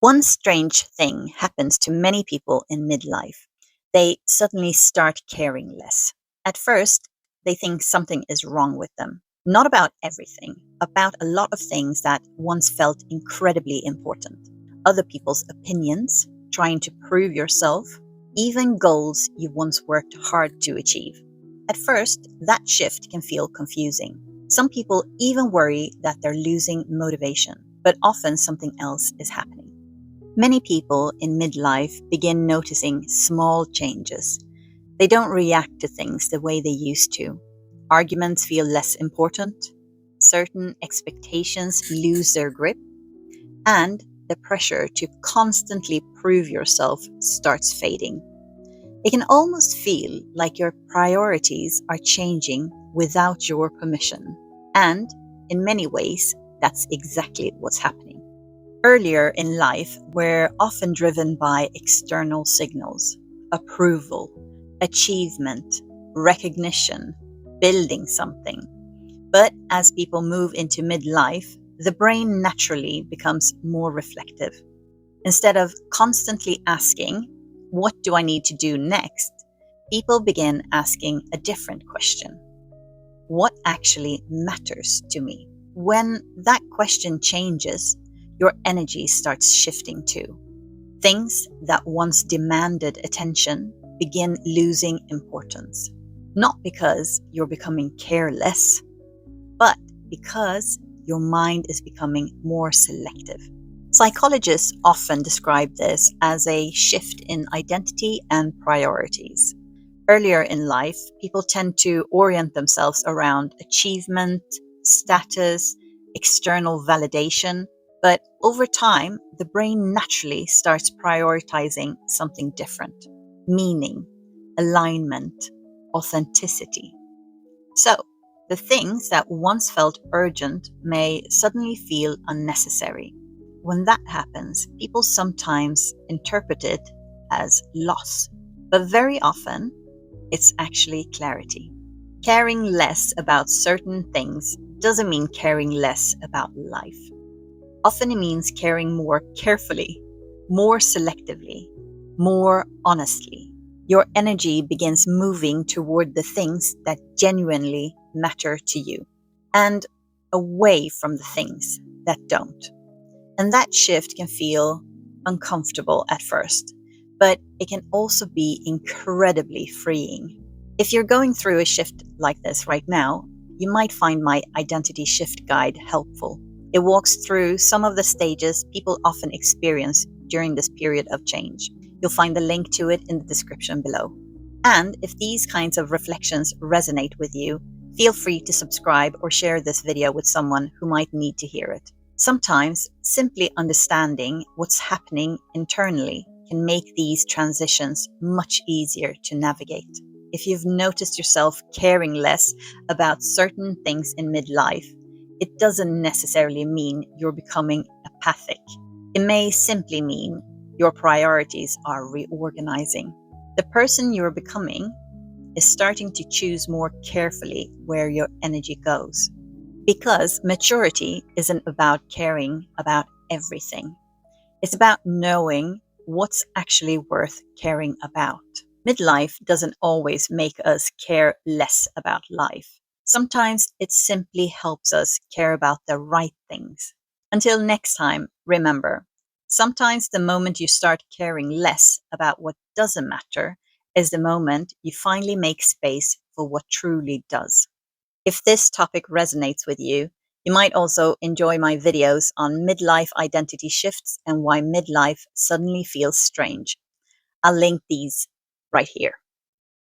One strange thing happens to many people in midlife. They suddenly start caring less. At first, they think something is wrong with them. Not about everything, about a lot of things that once felt incredibly important. Other people's opinions, trying to prove yourself, even goals you once worked hard to achieve. At first, that shift can feel confusing. Some people even worry that they're losing motivation, but often something else is happening. Many people in midlife begin noticing small changes. They don't react to things the way they used to. Arguments feel less important, certain expectations lose their grip, and the pressure to constantly prove yourself starts fading. It can almost feel like your priorities are changing without your permission. And in many ways, that's exactly what's happening. Earlier in life, we're often driven by external signals, approval, achievement, recognition, building something. But as people move into midlife, the brain naturally becomes more reflective. Instead of constantly asking, "What do I need to do next?" people begin asking a different question: "What actually matters to me?" When that question changes, your energy starts shifting too. Things that once demanded attention begin losing importance. Not because you're becoming careless, but because your mind is becoming more selective. Psychologists often describe this as a shift in identity and priorities. Earlier in life, people tend to orient themselves around achievement, status, external validation, but over time, the brain naturally starts prioritizing something different: meaning, alignment, authenticity. So, the things that once felt urgent may suddenly feel unnecessary. When that happens, people sometimes interpret it as loss, but very often it's actually clarity. Caring less about certain things doesn't mean caring less about life. Often it means caring more carefully, more selectively, more honestly. Your energy begins moving toward the things that genuinely matter to you and away from the things that don't. And that shift can feel uncomfortable at first, but it can also be incredibly freeing. If you're going through a shift like this right now, you might find my Identity Shift Guide helpful. It walks through some of the stages people often experience during this period of change. You'll find the link to it in the description below. And if these kinds of reflections resonate with you, feel free to subscribe or share this video with someone who might need to hear it. Sometimes simply understanding what's happening internally can make these transitions much easier to navigate. If you've noticed yourself caring less about certain things in midlife, it doesn't necessarily mean you're becoming apathic. It may simply mean your priorities are reorganizing. The person you're becoming is starting to choose more carefully where your energy goes. Because maturity isn't about caring about everything. It's about knowing what's actually worth caring about. Midlife doesn't always make us care less about life. Sometimes it simply helps us care about the right things. Until next time, remember, sometimes the moment you start caring less about what doesn't matter is the moment you finally make space for what truly does. If this topic resonates with you, you might also enjoy my videos on midlife identity shifts and why midlife suddenly feels strange. I'll link these right here.